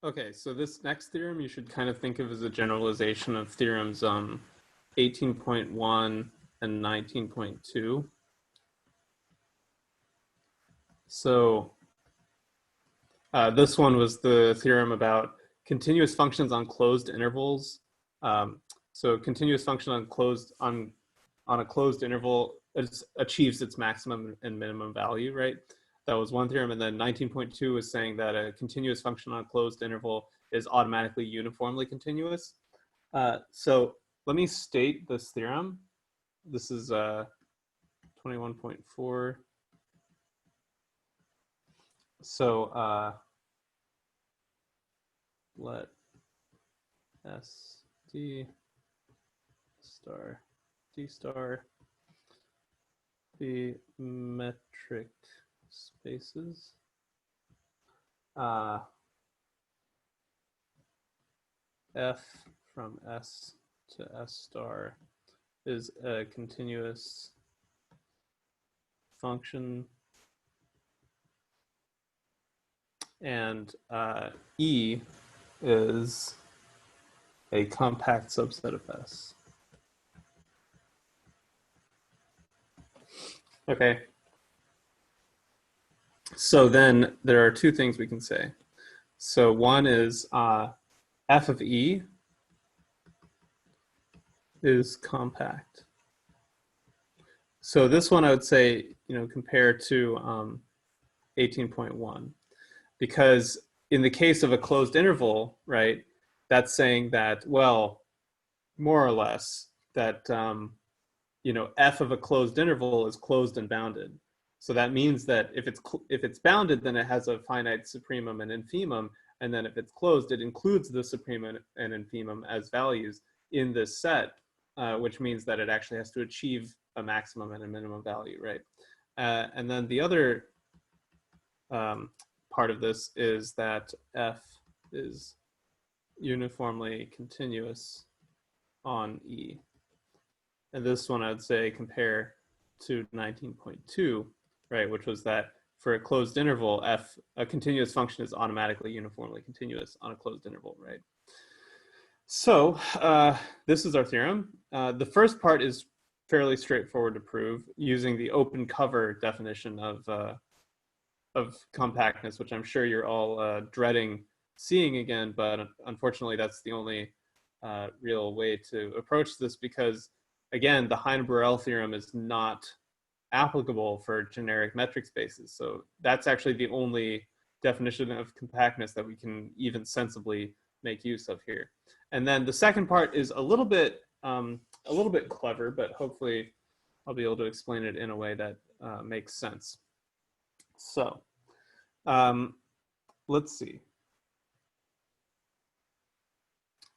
Okay, so this next theorem you should kind of think of as a generalization of theorems 18.1 and 19.2. So this one was the theorem about continuous functions on closed intervals. So continuous function on a closed interval achieves its maximum and minimum value, right? That was one theorem. And then 19.2 is saying that a continuous function on a closed interval is automatically uniformly continuous. So let me state this theorem. This is 21.4. So let S D star D star be metric spaces. F from S to S star is a continuous function, and E is a compact subset of S. Okay. So then there are two things we can say. So one is F of E is compact. So this one I would say, compare to 18.1, because in the case of a closed interval, right, that's saying that, well, more or less, that f of a closed interval is closed and bounded. So that means that if it's bounded, then it has a finite supremum and infimum, and then if it's closed, it includes the supremum and infimum as values in this set, which means that it actually has to achieve a maximum and a minimum value, right? And then the other part of this is that f is uniformly continuous on E. And this one I would say compare to 19.2, right, which was that for a closed interval, a continuous function is automatically uniformly continuous on a closed interval, right? So this is our theorem. The first part is fairly straightforward to prove using the open cover definition of compactness, which I'm sure you're all dreading seeing again, but unfortunately that's the only real way to approach this, because again, the Heine-Borel theorem is not applicable for generic metric spaces. So that's actually the only definition of compactness that we can even sensibly make use of here. And then the second part is a little bit clever, but hopefully I'll be able to explain it in a way that makes sense. So let's see.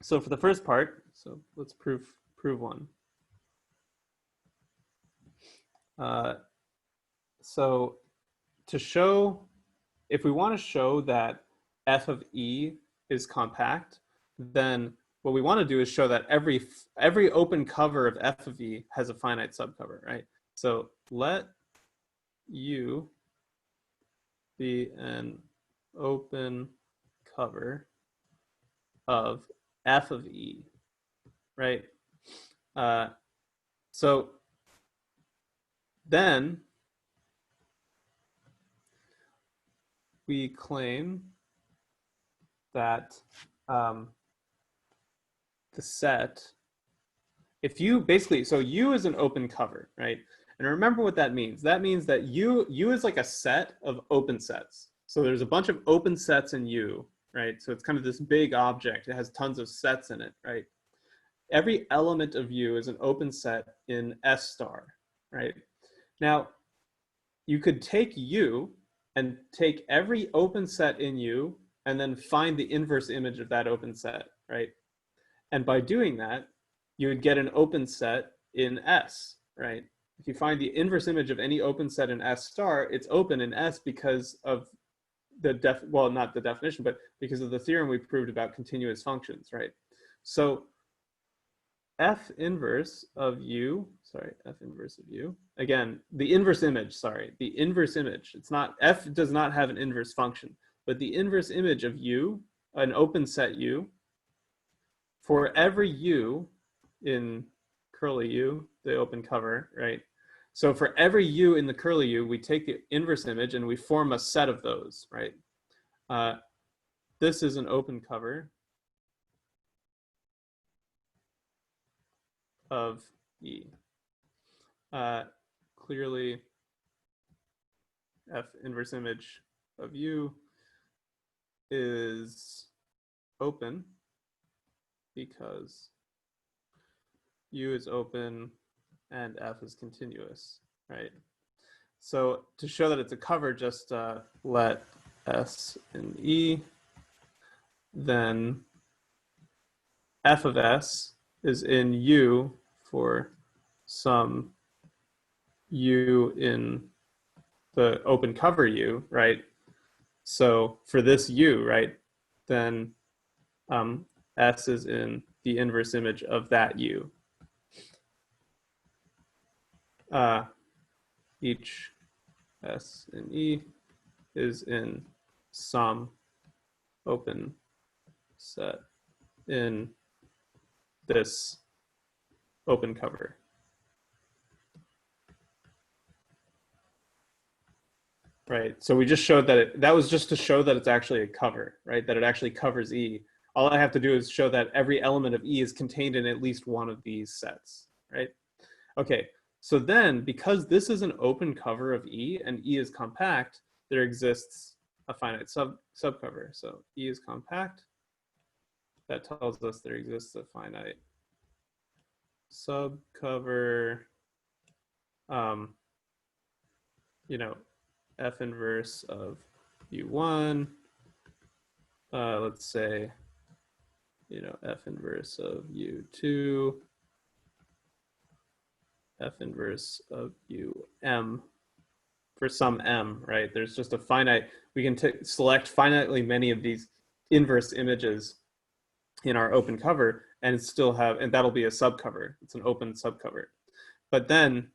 So for the first part, so let's prove one. So to show, if we want to show that f of E is compact, then what we want to do is show that every open cover of f of E has a finite subcover, right? So let U be an open cover of f of E, right? So then we claim that the set, if you basically, so U is an open cover, right? And remember what that means. That means that U is like a set of open sets. So there's a bunch of open sets in U, right? So it's kind of this big object. It has tons of sets in it, right? Every element of U is an open set in S star, right? Now, you could take U and take every open set in U and then find the inverse image of that open set, right? And by doing that, you would get an open set in S, right? If you find the inverse image of any open set in S star, it's open in S because of the well, not the definition, but because of the theorem we proved about continuous functions, right? So F inverse of U, again, the inverse image, it's not, F does not have an inverse function, but the inverse image of U an open set U. For every U in curly U, the open cover, right? So for every U in the curly U, we take the inverse image and we form a set of those, right? This is an open cover of E. Clearly, F inverse image of U is open because U is open and F is continuous, right? So to show that it's a cover, just let S in E, then F of S is in U for some U in the open cover U, right? So for this U, right, then S is in the inverse image of that U. Each S in E is in some open set in this open cover. Right, so we just showed that that was just to show that it's actually a cover, right? That it actually covers E. All I have to do is show that every element of E is contained in at least one of these sets, right? Okay, so then because this is an open cover of E and E is compact, there exists a finite subcover. So E is compact. That tells us there exists a finite subcover, you know, F inverse of U1, let's say, you know, F inverse of U2, F inverse of UM for some M, right? There's just a finite, we can select finitely many of these inverse images in our open cover and still have, and that'll be a subcover. It's an open subcover. But then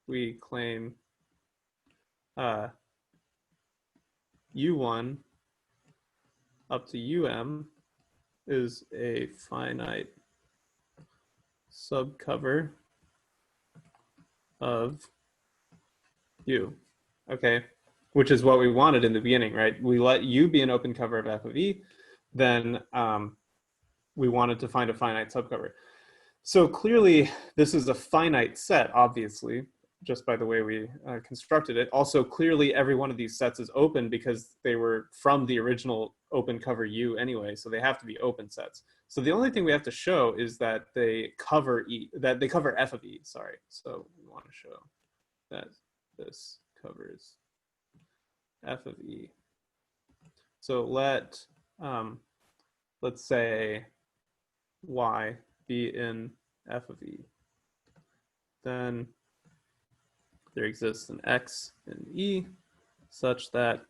we claim U1 up to UM is a finite subcover of U, okay? Which is what we wanted in the beginning, right? We let U be an open cover of F of E, then we wanted to find a finite subcover. So clearly this is a finite set, obviously, just by the way we constructed it. Also, clearly every one of these sets is open because they were from the original open cover U anyway, so they have to be open sets. So the only thing we have to show is that they cover E, that they cover F of E, sorry. So we want to show that this covers F of E. So let's say Y be in F of E. Then there exists an X in E such that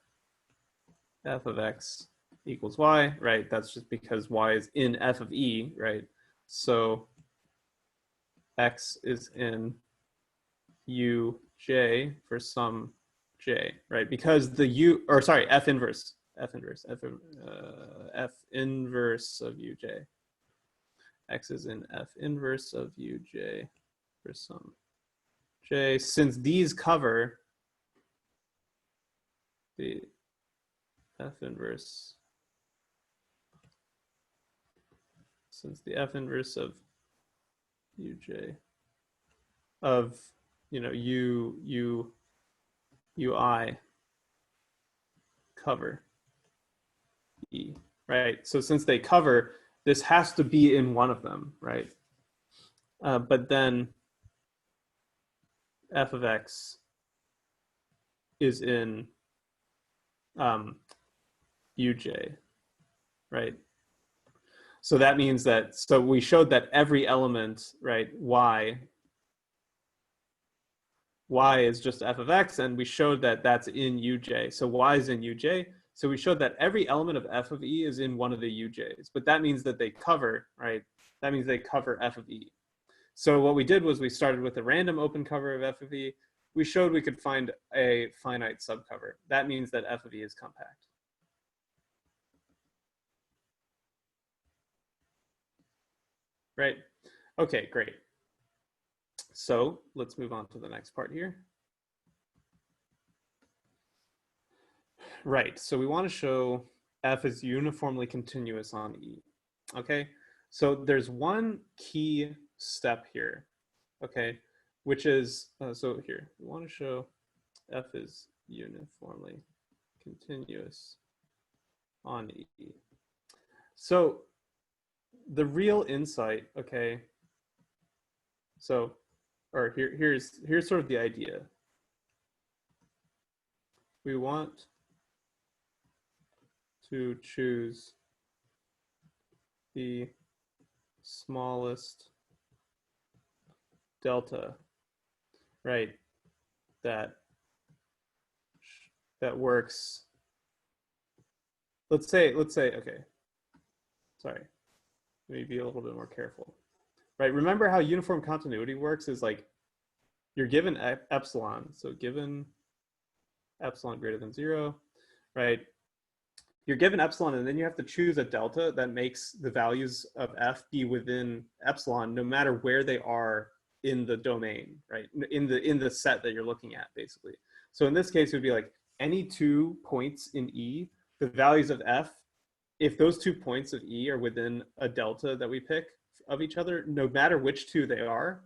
F of X equals Y, right? That's just because Y is in F of E, right? So X is in UJ for some J, right? Because the U, or sorry, F inverse of UJ. X is in F inverse of UJ for some J. Since these cover the F inverse, since the F inverse of UJ of, you know, UI cover E, right? So since they cover, this has to be in one of them, right? But then F of X is in UJ, right? So that means that, so we showed that every element, right, Y is just F of X, and we showed that that's in UJ. So Y is in UJ. So we showed that every element of F of E is in one of the UJs, but that means that they cover, right? That means they cover F of E. So what we did was we started with a random open cover of F of E. We showed we could find a finite subcover. That means that F of E is compact. right? Okay, great. So let's move on to the next part here. Right, so we want to show f is uniformly continuous on E. Okay, so there's one key step here, okay, which is, so here, we want to show f is uniformly continuous on E. So the real insight, okay, so, or here's sort of the idea. We want to choose the smallest delta, right, that works. Let's say, okay, sorry, let me be a little bit more careful, right? Remember how uniform continuity works is like you're given epsilon, so given epsilon greater than 0, right? You're given epsilon, and then you have to choose a delta that makes the values of f be within epsilon, no matter where they are in the domain, right? In the set that you're looking at, basically. So in this case, it would be like any 2 points in E, the values of f, if those 2 points of E are within a delta that we pick of each other, no matter which 2 they are,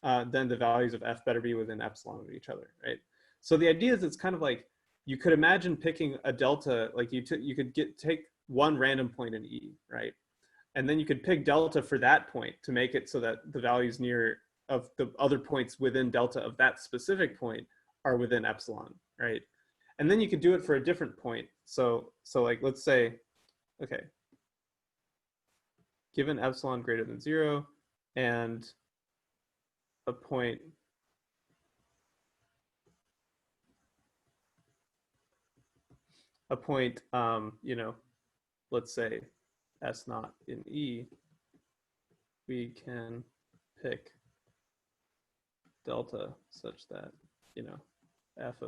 then the values of f better be within epsilon of each other, right? So the idea is it's kind of like you could imagine picking a delta, like you could take one random point in E, right? And then you could pick delta for that point to make it so that the values near of the other points within delta of that specific point are within epsilon, right? And then you could do it for a different point. So like, let's say, okay, given epsilon greater than 0 and a point you know, let's say S naught in E, we can pick delta such that, you know, f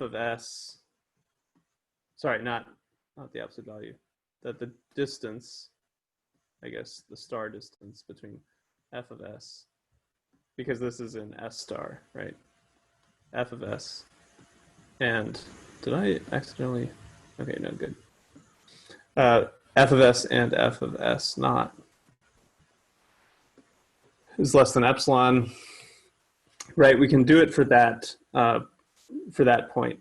of S, sorry, not the absolute value, that the distance, I guess the star distance between f of S, because this is in S star, right? F of S, and did I accidentally, okay, no, good. F of S and f of S naught is less than epsilon, right? We can do it for that point,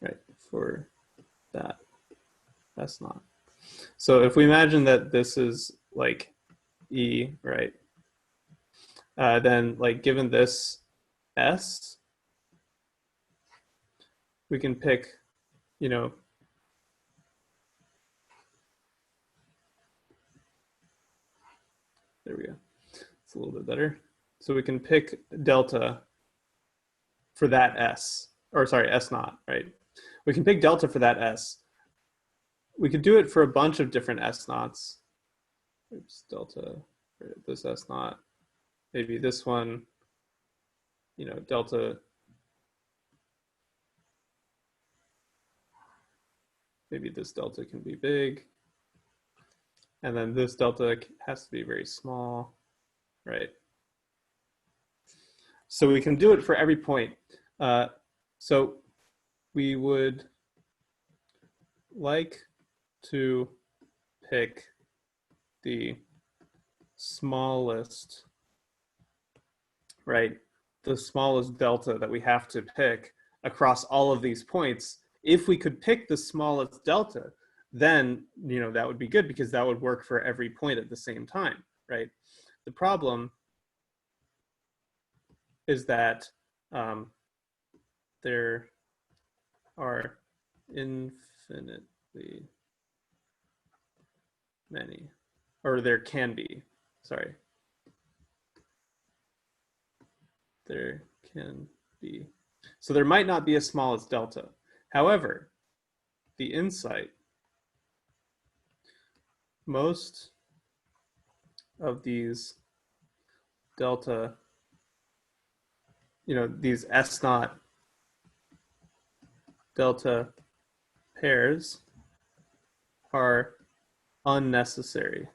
right? For that S naught. So if we imagine that this is like E, right? Then like given this S, we can pick, you know, there we go. It's a little bit better. So we can pick delta for that S, or sorry, S naught, right? We can pick delta for that S. We could do it for a bunch of different S naughts. Oops, delta for this S naught. Maybe this one, you know, delta. Maybe this delta can be big. And then this delta has to be very small, right? So we can do it for every point. So we would like to pick the smallest, right? The smallest delta that we have to pick across all of these points. If we could pick the smallest delta, then, you know, that would be good because that would work for every point at the same time, right? The problem is that there are infinitely many, or there can be, sorry. There can be. So there might not be a smallest delta. However, the insight, most of these delta, you know, these S naught delta pairs are unnecessary.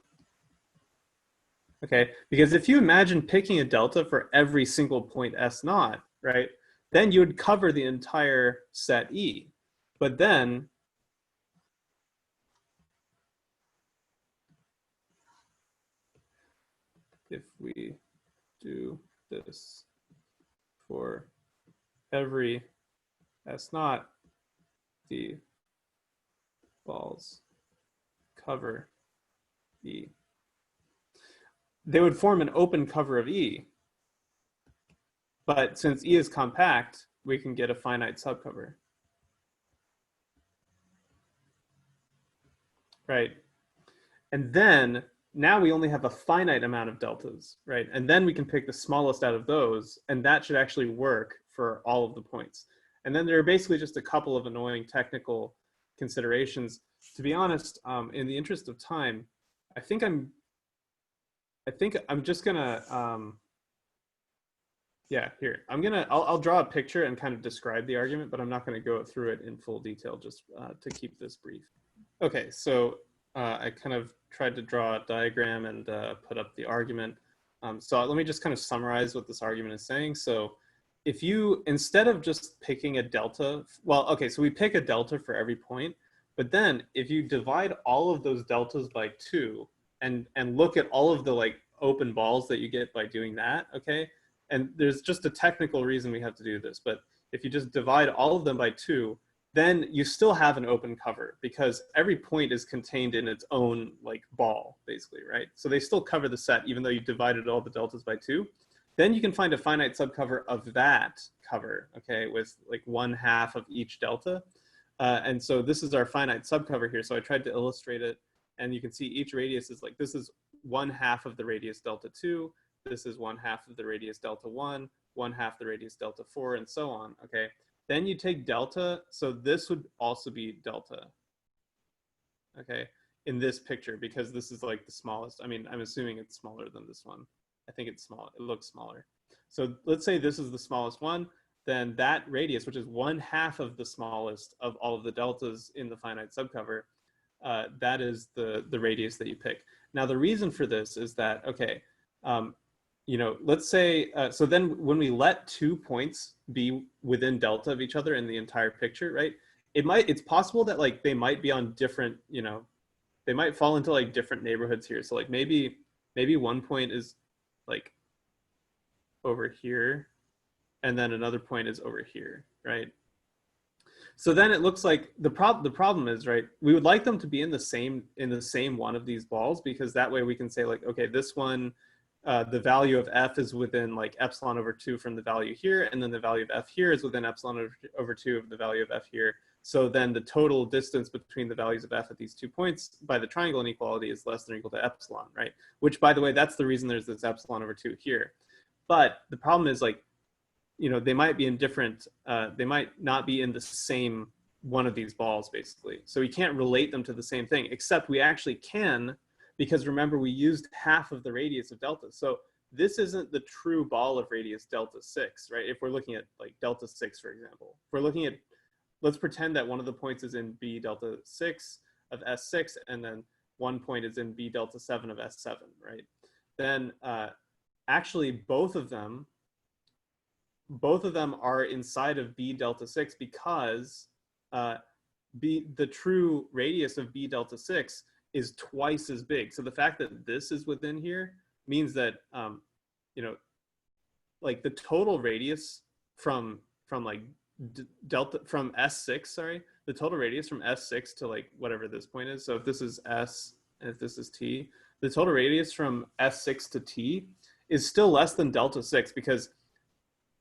Okay, because if you imagine picking a delta for every single point S naught, right, then you would cover the entire set E. But then if we do this for every S naught, the balls cover E. They would form an open cover of E. But since E is compact, we can get a finite subcover. Right? And then now we only have a finite amount of deltas, right? And then we can pick the smallest out of those, and that should actually work for all of the points. And then there are basically just a couple of annoying technical considerations. To be honest, in the interest of time, I think I'm just gonna, yeah, here. I'll draw a picture and kind of describe the argument, but I'm not gonna go through it in full detail just to keep this brief. Okay, so I kind of tried to draw a diagram and put up the argument. So let me just kind of summarize what this argument is saying. So if you, instead of just picking a delta, well, okay, so we pick a delta for every point, but then if you divide all of those deltas by 2 and look at all of the like open balls that you get by doing that, okay? And there's just a technical reason we have to do this, but if you just divide all of them by 2, then you still have an open cover because every point is contained in its own like ball, basically, right? So they still cover the set even though you divided all the deltas by 2. Then you can find a finite subcover of that cover, okay, with like 1/2 of each delta. And so this is our finite subcover here. So I tried to illustrate it, and you can see each radius is like, this is 1/2 of the radius delta 2. This is 1/2 of the radius delta 1, 1/2 the radius delta 4, and so on, okay? Then you take delta, so this would also be delta, okay, in this picture, because this is like the smallest. I mean, I'm assuming it's smaller than this one. I think it's small, it looks smaller. So let's say this is the smallest one, then that radius, which is 1/2 of the smallest of all of the deltas in the finite subcover, that is the radius that you pick. Now, the reason for this is that, okay, you know, let's say, so then when we let 2 points be within delta of each other in the entire picture, right? It's possible that like they might be on different, you know, they might fall into like different neighborhoods here. So like maybe one point is like over here and then another point is over here, right? So then it looks like the problem is, right, we would like them to be in the same one of these balls, because that way we can say like, okay, this one, the value of f is within like epsilon over 2 from the value here, and then the value of f here is within epsilon over 2 of the value of f here. So then the total distance between the values of f at these 2 points by the triangle inequality is less than or equal to epsilon, right? Which, by the way, that's the reason there's this epsilon over 2 here. But the problem is, like, you know, they might be in different, they might not be in the same one of these balls, basically. So we can't relate them to the same thing, except we actually can, because remember, we used 1/2 of the radius of delta. So this isn't the true ball of radius delta 6, right? If we're looking at like delta 6, for example. If we're looking at, let's pretend that one of the points is in B delta 6 of S6, and then one point is in B delta 7 of S7, right? Then actually both of them are inside of B delta 6, because the true radius of B delta 6 is twice as big. So the fact that this is within here means that, you know, like the total radius from like delta from S6, sorry, the total radius from S6 to like whatever this point is. So if this is S and if this is T, the total radius from S6 to T is still less than delta 6, because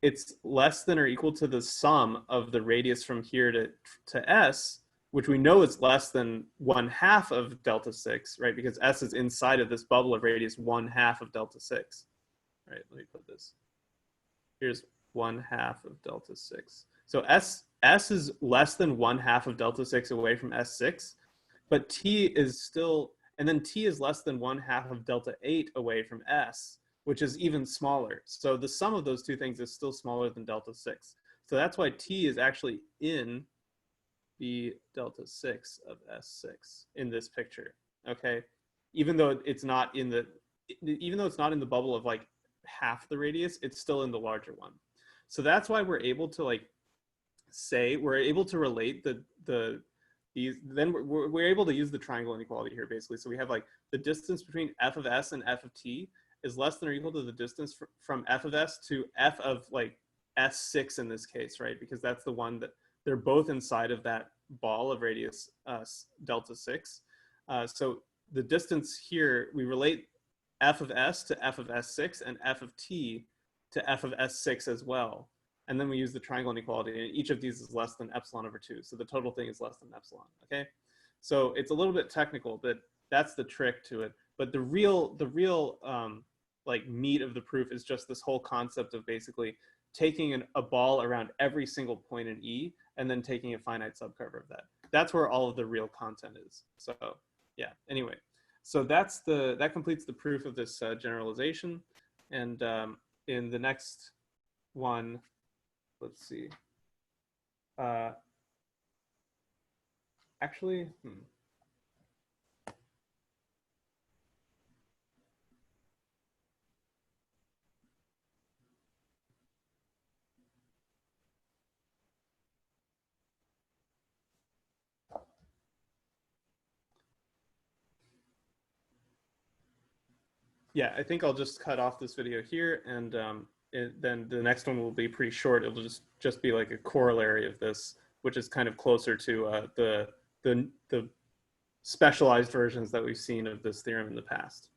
it's less than or equal to the sum of the radius from here to S, which we know is less than 1/2 of delta 6, right? Because S is inside of this bubble of radius 1/2 of delta 6. All right, let me put this. Here's 1/2 of delta 6. So S is less than 1/2 of delta 6 away from S6, but T is still, and then T is less than 1/2 of delta 8 away from S, which is even smaller. So the sum of those two things is still smaller than delta 6. So that's why T is actually in B delta 6 of S6 in this picture, okay? Even though it's not in even though it's not in the bubble of like half the radius, it's still in the larger one. So that's why we're able to like say, we're able to relate these, then we're able to use the triangle inequality here basically. So we have like the distance between f of s and f of t is less than or equal to the distance from f of s to f of like s6 in this case, right? Because that's the one that they're both inside of that ball of radius delta 6. So the distance here, we relate f of s to f of s6 and f of t to f of s6 as well. And then we use the triangle inequality, and each of these is less than epsilon over 2. So the total thing is less than epsilon, okay? So it's a little bit technical, but that's the trick to it. But the real like meat of the proof is just this whole concept of basically taking a ball around every single point in E and then taking a finite subcover of that. That's where all of the real content is. So yeah, anyway. So that completes the proof of this generalization. And in the next one, let's see. Actually, yeah, I think I'll just cut off this video here, and then the next one will be pretty short. It'll just be like a corollary of this, which is kind of closer to the specialized versions that we've seen of this theorem in the past.